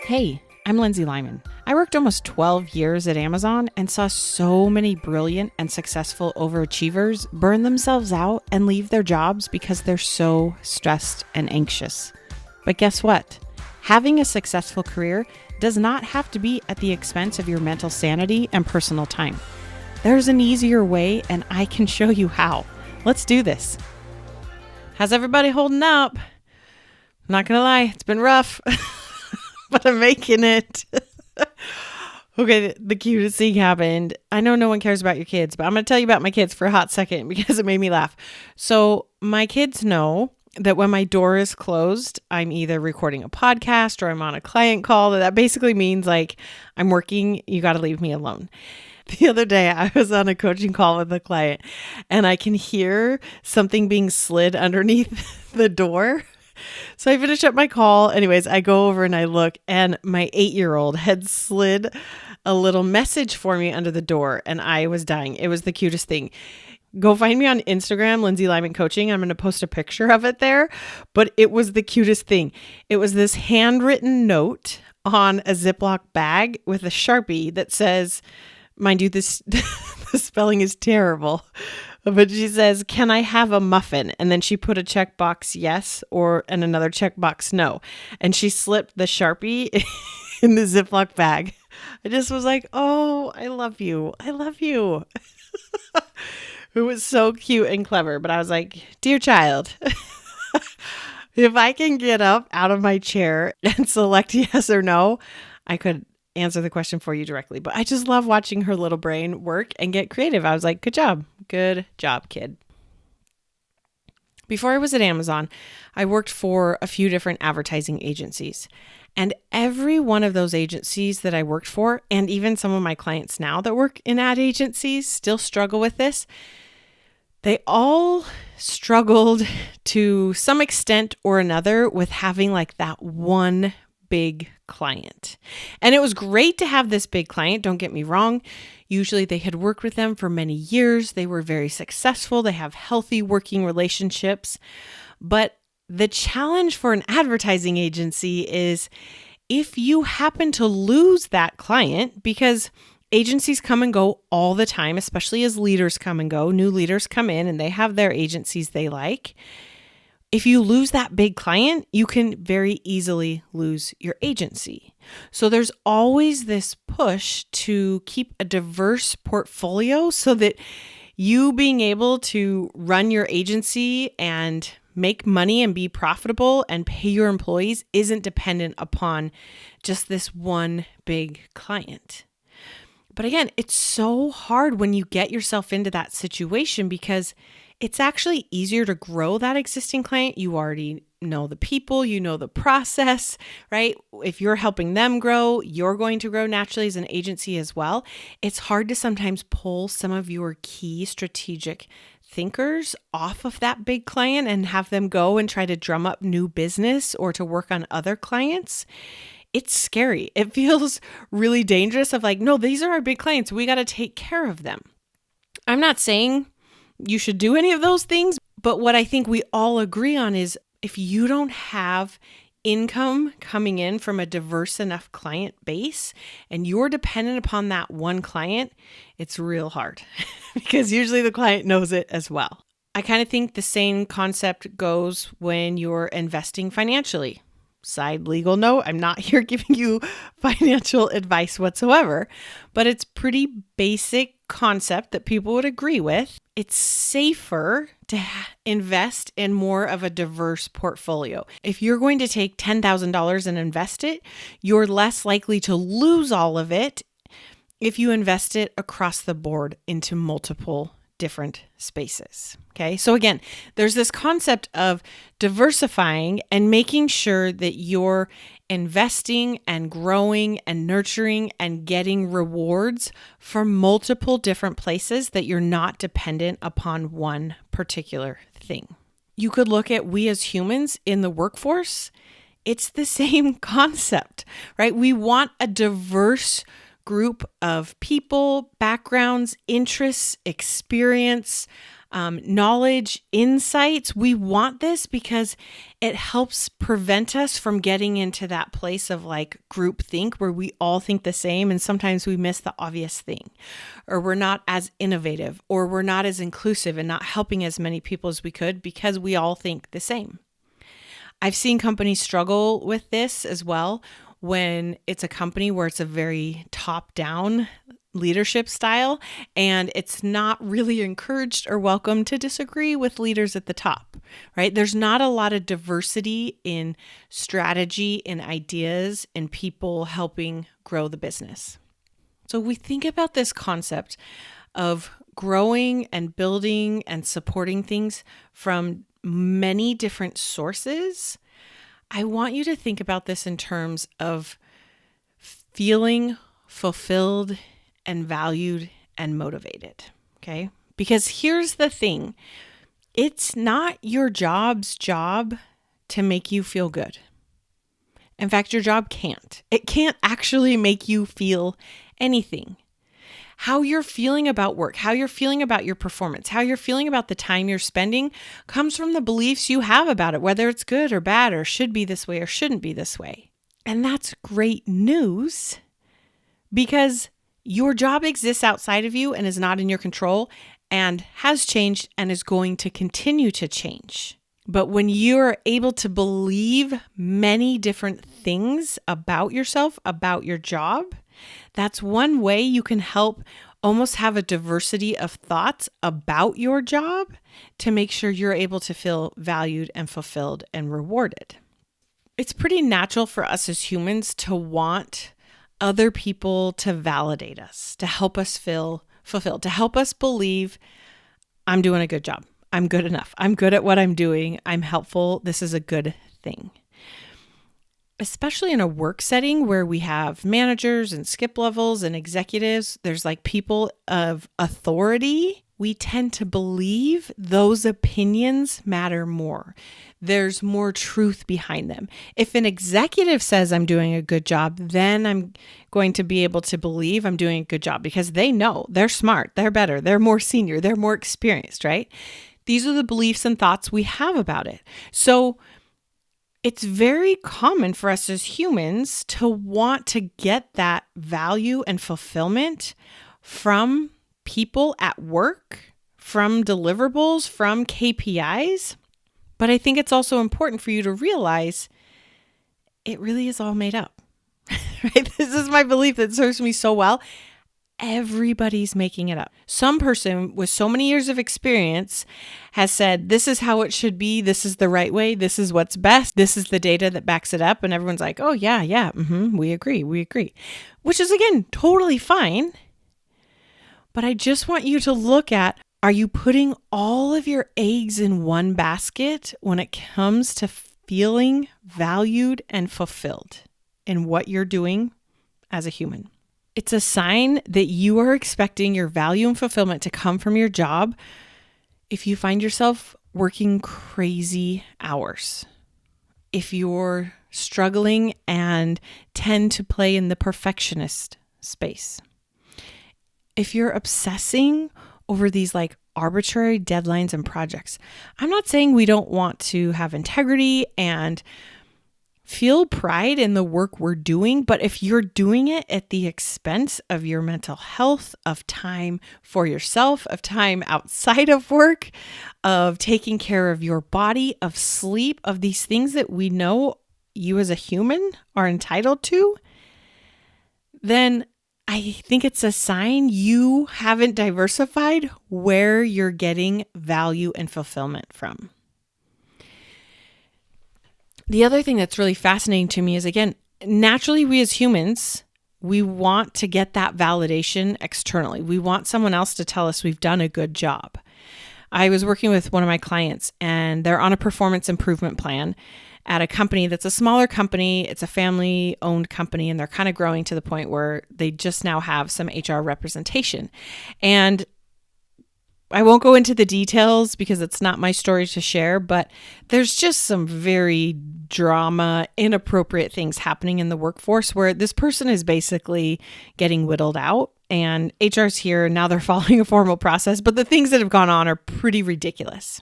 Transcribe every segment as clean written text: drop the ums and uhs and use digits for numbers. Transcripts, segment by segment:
Hey, I'm Lindsay Lyman. I worked almost 12 years at Amazon and saw so many brilliant and successful overachievers burn themselves out and leave their jobs because they're so stressed and anxious. But guess what? Having a successful career does not have to be at the expense of your mental sanity and personal time. There's an easier way, and I can show you how. Let's do this. How's everybody holding up? I'm not gonna lie, it's been rough. But I'm making it. Okay, the cutest thing happened. I know no one cares about your kids, but I'm going to tell you about my kids for a hot second because it made me laugh. So my kids know that when my door is closed, I'm either recording a podcast or I'm on a client call. That basically means like I'm working. You got to leave me alone. The other day, I was on a coaching call with a client and I can hear something being slid underneath the door. So I finish up my call. Anyways, I go over and I look, and my 8-year-old had slid a little message for me under the door, and I was dying. It was the cutest thing. Go find me on Instagram, Lindsay Lyman Coaching. I'm going to post a picture of it there, but it was the cutest thing. It was this handwritten note on a Ziploc bag with a Sharpie that says, mind you, this the spelling is terrible. But she says, "Can I have a muffin?" And then she put a checkbox yes and another checkbox no. And she slipped the Sharpie in the Ziploc bag. I just was like, oh, I love you. I love you. It was so cute and clever. But I was like, dear child, if I can get up out of my chair and select yes or no, I could answer the question for you directly. But I just love watching her little brain work and get creative. I was like, good job, kid. Before I was at Amazon, I worked for a few different advertising agencies. And every one of those agencies that I worked for, and even some of my clients now that work in ad agencies still struggle with this. They all struggled to some extent or another with having like that one big client. And it was great to have this big client. Don't get me wrong. Usually they had worked with them for many years. They were very successful. They have healthy working relationships. But the challenge for an advertising agency is if you happen to lose that client, because agencies come and go all the time, especially as leaders come and go, new leaders come in and they have their agencies they like. If you lose that big client, you can very easily lose your agency. So there's always this push to keep a diverse portfolio so that you being able to run your agency and make money and be profitable and pay your employees isn't dependent upon just this one big client. But again, it's so hard when you get yourself into that situation because it's actually easier to grow that existing client. You already know the people, you know the process, right? If you're helping them grow, you're going to grow naturally as an agency as well. It's hard to sometimes pull some of your key strategic thinkers off of that big client and have them go and try to drum up new business or to work on other clients. It's scary. It feels really dangerous of like, no, these are our big clients. We got to take care of them. I'm not saying you should do any of those things, but what I think we all agree on is if you don't have income coming in from a diverse enough client base and you're dependent upon that one client, it's real hard because usually the client knows it as well. I kind of think the same concept goes when you're investing financially. Side legal note, I'm not here giving you financial advice whatsoever, but it's pretty basic concept that people would agree with. It's safer to invest in more of a diverse portfolio. If you're going to take $10,000 and invest it, you're less likely to lose all of it if you invest it across the board into multiple different spaces. Okay. So again, there's this concept of diversifying and making sure that you're investing and growing and nurturing and getting rewards from multiple different places that you're not dependent upon one particular thing. You could look at we as humans in the workforce. It's the same concept, right? We want a diverse group of people, backgrounds, interests, experience, knowledge, insights. We want this because it helps prevent us from getting into that place of like group think where we all think the same and sometimes we miss the obvious thing, or we're not as innovative, or we're not as inclusive and not helping as many people as we could because we all think the same. I've seen companies struggle with this as well when it's a company where it's a very top-down leadership style and it's not really encouraged or welcome to disagree with leaders at the top, right? There's not a lot of diversity in strategy, in ideas, in people helping grow the business. So we think about this concept of growing and building and supporting things from many different sources. I want you to think about this in terms of feeling fulfilled and valued and motivated, okay? Because here's the thing. It's not your job's job to make you feel good. In fact, your job can't. It can't actually make you feel anything. How you're feeling about work, how you're feeling about your performance, how you're feeling about the time you're spending comes from the beliefs you have about it, whether it's good or bad or should be this way or shouldn't be this way. And that's great news because your job exists outside of you and is not in your control and has changed and is going to continue to change. But when you're able to believe many different things about yourself, about your job, that's one way you can help almost have a diversity of thoughts about your job to make sure you're able to feel valued and fulfilled and rewarded. It's pretty natural for us as humans to want other people to validate us, to help us feel fulfilled, to help us believe I'm doing a good job. I'm good enough. I'm good at what I'm doing. I'm helpful. This is a good thing. Especially in a work setting where we have managers and skip levels and executives, there's like people of authority. We tend to believe those opinions matter more. There's more truth behind them. If an executive says I'm doing a good job, then I'm going to be able to believe I'm doing a good job because they know, they're smart, they're better, they're more senior, they're more experienced, right? These are the beliefs and thoughts we have about it. So it's very common for us as humans to want to get that value and fulfillment from people at work, from deliverables, from KPIs. But I think it's also important for you to realize it really is all made up, right? This is my belief that serves me so well. Everybody's making it up. Some person with so many years of experience has said, this is how it should be. This is the right way. This is what's best. This is the data that backs it up. And everyone's like, oh yeah, we agree. Which is, again, totally fine. But I just want you to look at, are you putting all of your eggs in one basket when it comes to feeling valued and fulfilled in what you're doing as a human? It's a sign that you are expecting your value and fulfillment to come from your job if you find yourself working crazy hours, if you're struggling and tend to play in the perfectionist space, if you're obsessing over these like arbitrary deadlines and projects. I'm not saying we don't want to have integrity and feel pride in the work we're doing, but if you're doing it at the expense of your mental health, of time for yourself, of time outside of work, of taking care of your body, of sleep, of these things that we know you as a human are entitled to, then I think it's a sign you haven't diversified where you're getting value and fulfillment from. The other thing that's really fascinating to me is, again, naturally we as humans, we want to get that validation externally. We want someone else to tell us we've done a good job. I was working with one of my clients and they're on a performance improvement plan at a company that's a smaller company. It's a family-owned company, and they're kind of growing to the point where they just now have some HR representation. And I won't go into the details because it's not my story to share, but there's just some very drama, inappropriate things happening in the workforce where this person is basically getting whittled out and HR's here. Now they're following a formal process, but the things that have gone on are pretty ridiculous.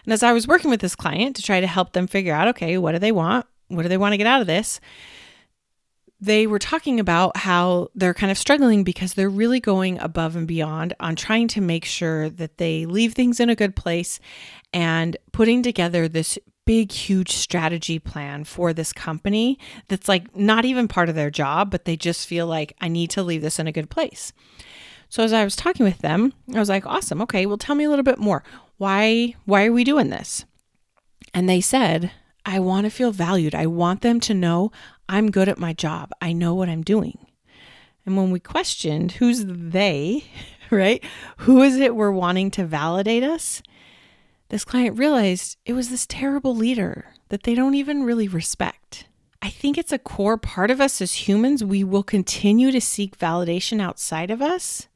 And as I was working with this client to try to help them figure out, okay, what do they want? What do they want to get out of this? They were talking about how they're kind of struggling because they're really going above and beyond on trying to make sure that they leave things in a good place and putting together this big, huge strategy plan for this company that's like not even part of their job, but they just feel like I need to leave this in a good place. So as I was talking with them, I was like, awesome. Okay, well, tell me a little bit more. Why are we doing this? And they said, I want to feel valued. I want them to know I'm good at my job. I know what I'm doing. And when we questioned who's they, right? Who is it we're wanting to validate us? This client realized it was this terrible leader that they don't even really respect. I think it's a core part of us as humans. We will continue to seek validation outside of us.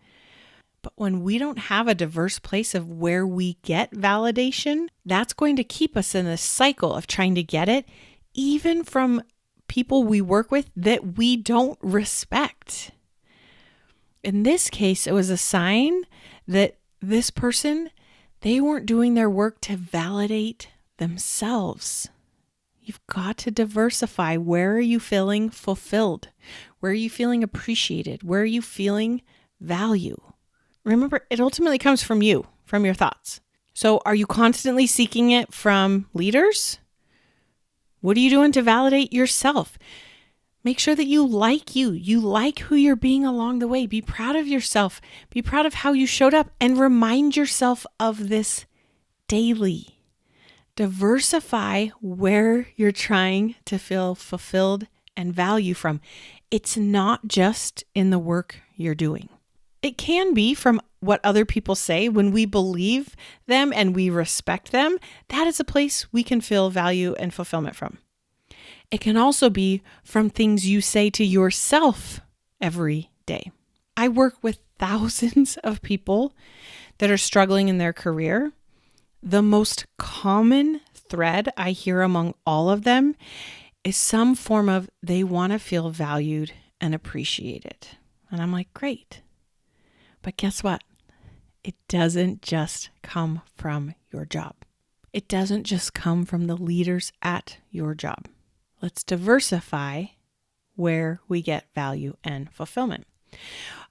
But when we don't have a diverse place of where we get validation, that's going to keep us in this cycle of trying to get it, even from people we work with that we don't respect. In this case, it was a sign that this person, they weren't doing their work to validate themselves. You've got to diversify. Where are you feeling fulfilled? Where are you feeling appreciated? Where are you feeling value? Remember, it ultimately comes from you, from your thoughts. So are you constantly seeking it from leaders? What are you doing to validate yourself? Make sure that you like you. You like who you're being along the way. Be proud of yourself. Be proud of how you showed up and remind yourself of this daily. Diversify where you're trying to feel fulfilled and value from. It's not just in the work you're doing. It can be from what other people say. When we believe them and we respect them, that is a place we can feel value and fulfillment from. It can also be from things you say to yourself every day. I work with thousands of people that are struggling in their career. The most common thread I hear among all of them is some form of they want to feel valued and appreciated. And I'm like, great. But guess what? It doesn't just come from your job. It doesn't just come from the leaders at your job. Let's diversify where we get value and fulfillment.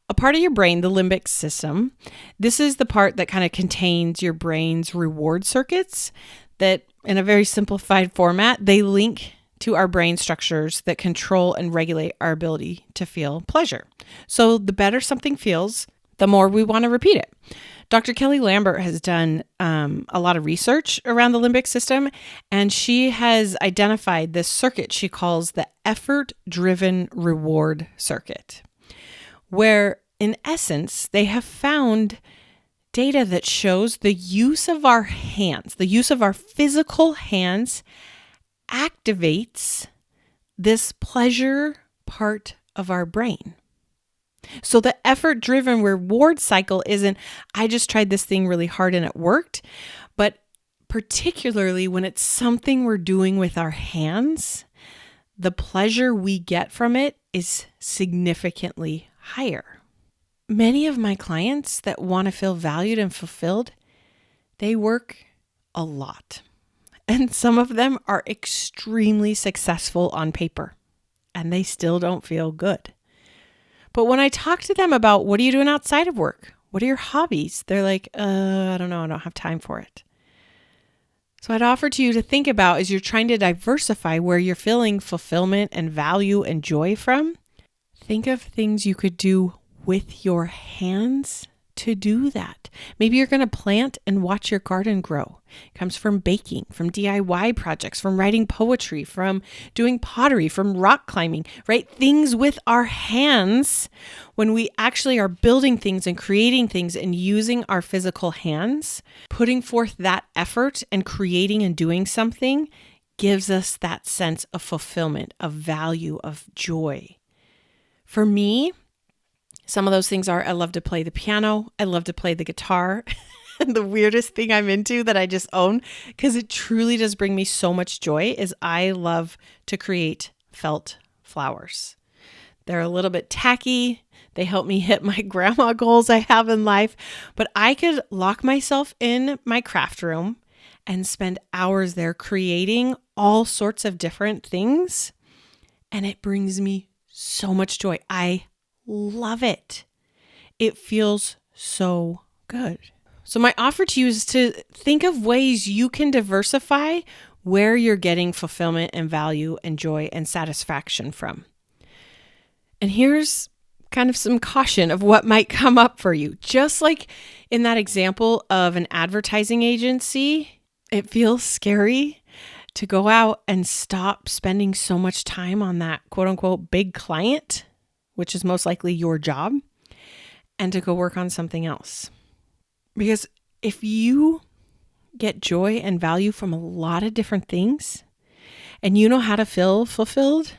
A part of your brain, the limbic system, this is the part that kind of contains your brain's reward circuits that, in a very simplified format, they link to our brain structures that control and regulate our ability to feel pleasure. So the better something feels, the more we want to repeat it. Dr. Kelly Lambert has done a lot of research around the limbic system, and she has identified this circuit she calls the effort-driven reward circuit, where in essence, they have found data that shows the use of our hands, the use of our physical hands activates this pleasure part of our brain. So the effort-driven reward cycle isn't, I just tried this thing really hard and it worked, but particularly when it's something we're doing with our hands, the pleasure we get from it is significantly higher. Many of my clients that want to feel valued and fulfilled, they work a lot. And some of them are extremely successful on paper, and they still don't feel good. But when I talk to them about what are you doing outside of work? What are your hobbies? They're like, I don't know. I don't have time for it. So I'd offer to you to think about as you're trying to diversify where you're feeling fulfillment and value and joy from. Think of things you could do with your hands to do that. Maybe you're going to plant and watch your garden grow. It comes from baking, from DIY projects, from writing poetry, from doing pottery, from rock climbing, right? Things with our hands. When we actually are building things and creating things and using our physical hands, putting forth that effort and creating and doing something gives us that sense of fulfillment, of value, of joy. For me, some of those things are, I love to play the piano. I love to play the guitar. And the weirdest thing I'm into that I just own, because it truly does bring me so much joy, is I love to create felt flowers. They're a little bit tacky. They help me hit my grandma goals I have in life. But I could lock myself in my craft room and spend hours there creating all sorts of different things. And it brings me so much joy. I love it. It feels so good. So my offer to you is to think of ways you can diversify where you're getting fulfillment and value and joy and satisfaction from. And here's kind of some caution of what might come up for you. Just like in that example of an advertising agency, it feels scary to go out and stop spending so much time on that quote unquote big client, which is most likely your job, and to go work on something else. Because if you get joy and value from a lot of different things and you know how to feel fulfilled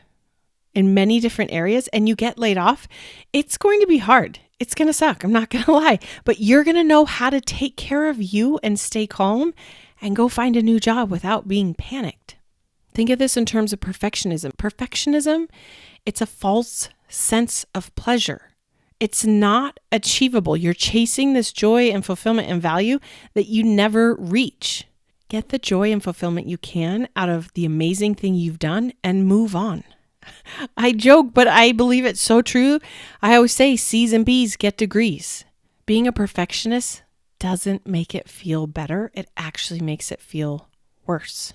in many different areas and you get laid off, it's going to be hard. It's going to suck. I'm not going to lie, but you're going to know how to take care of you and stay calm and go find a new job without being panicked. Think of this in terms of perfectionism. Perfectionism, it's a false sense of pleasure. It's not achievable. You're chasing this joy and fulfillment and value that you never reach. Get the joy and fulfillment you can out of the amazing thing you've done and move on. I joke, but I believe it's so true. I always say C's and B's get degrees. Being a perfectionist doesn't make it feel better. It actually makes it feel worse.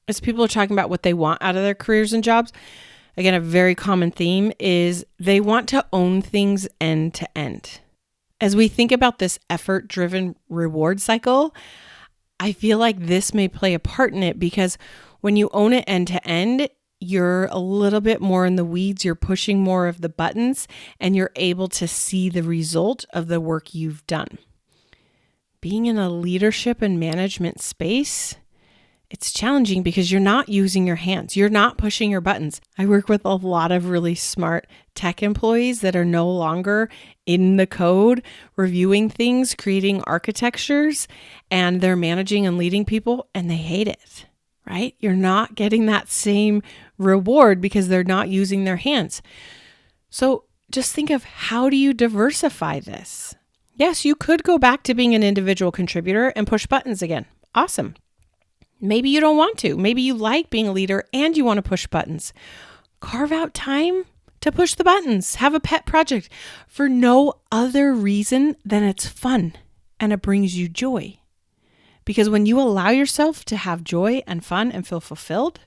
As people are talking about what they want out of their careers and jobs, again, a very common theme is they want to own things end to end. As we think about this effort-driven reward cycle, I feel like this may play a part in it because when you own it end to end, you're a little bit more in the weeds, you're pushing more of the buttons, and you're able to see the result of the work you've done. Being in a leadership and management space, it's challenging because you're not using your hands. You're not pushing your buttons. I work with a lot of really smart tech employees that are no longer in the code, reviewing things, creating architectures, and they're managing and leading people, and they hate it, right? You're not getting that same reward because they're not using their hands. So just think of, how do you diversify this? Yes, you could go back to being an individual contributor and push buttons again. Awesome. Maybe you don't want to. Maybe you like being a leader and you want to push buttons. Carve out time to push the buttons. Have a pet project for no other reason than it's fun and it brings you joy. Because when you allow yourself to have joy and fun and feel fulfilled,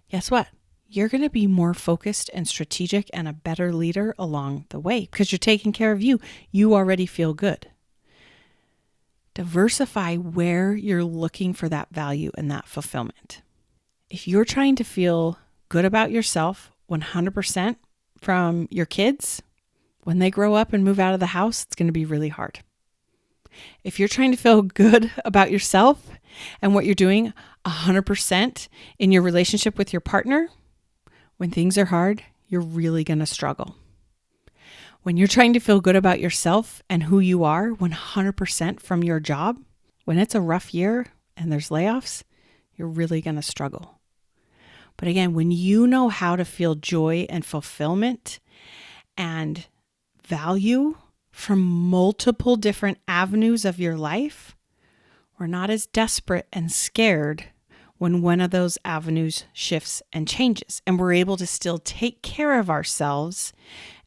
guess what? You're going to be more focused and strategic and a better leader along the way because you're taking care of you. You already feel good. Diversify where you're looking for that value and that fulfillment. If you're trying to feel good about yourself 100% from your kids, when they grow up and move out of the house, it's going to be really hard. If you're trying to feel good about yourself and what you're doing 100% in your relationship with your partner, when things are hard, you're really going to struggle. When you're trying to feel good about yourself and who you are 100% from your job, when it's a rough year and there's layoffs, you're really going to struggle. But again, when you know how to feel joy and fulfillment and value from multiple different avenues of your life, we're not as desperate and scared when one of those avenues shifts and changes, and we're able to still take care of ourselves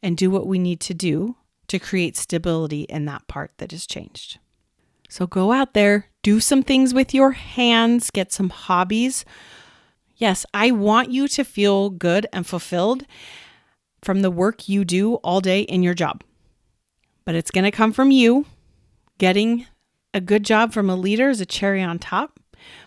and do what we need to do to create stability in that part that has changed. So go out there, do some things with your hands, get some hobbies. Yes, I want you to feel good and fulfilled from the work you do all day in your job. But it's going to come from you. Getting a good job from a leader is a cherry on top,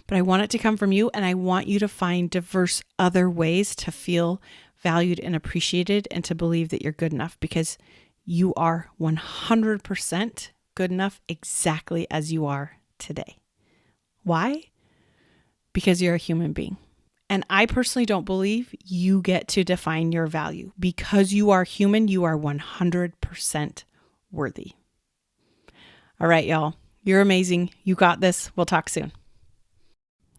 but I want it to come from you, and I want you to find diverse other ways to feel valued and appreciated and to believe that you're good enough, because you are 100% good enough exactly as you are today. Why? Because you're a human being. And I personally don't believe you get to define your value. Because you are human, you are 100% worthy. All right, y'all. You're amazing. You got this. We'll talk soon.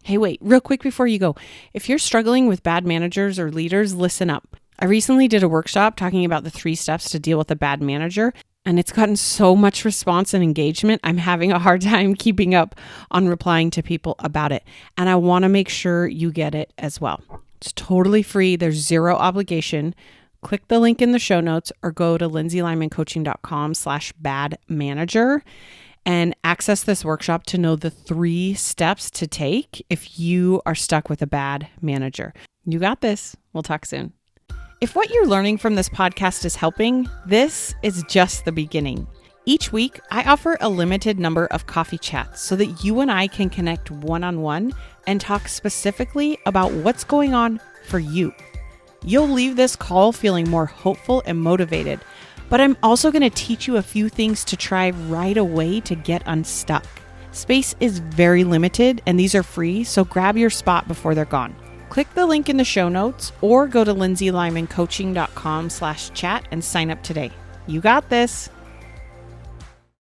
Hey, wait, real quick before you go. If you're struggling with bad managers or leaders, listen up. I recently did a workshop talking about the 3 steps to deal with a bad manager, and it's gotten so much response and engagement. I'm having a hard time keeping up on replying to people about it. And I want to make sure you get it as well. It's totally free. There's 0 obligation. Click the link in the show notes or go to lindsaylymancoaching.com/badmanager and access this workshop to know the 3 steps to take if you are stuck with a bad manager. You got this. We'll talk soon. If what you're learning from this podcast is helping, this is just the beginning. Each week, I offer a limited number of coffee chats so that you and I can connect one-on-one and talk specifically about what's going on for you. You'll leave this call feeling more hopeful and motivated, but I'm also going to teach you a few things to try right away to get unstuck. Space is very limited and these are free, so grab your spot before they're gone. Click the link in the show notes or go to lindsaylymancoaching.com/chat and sign up today. You got this.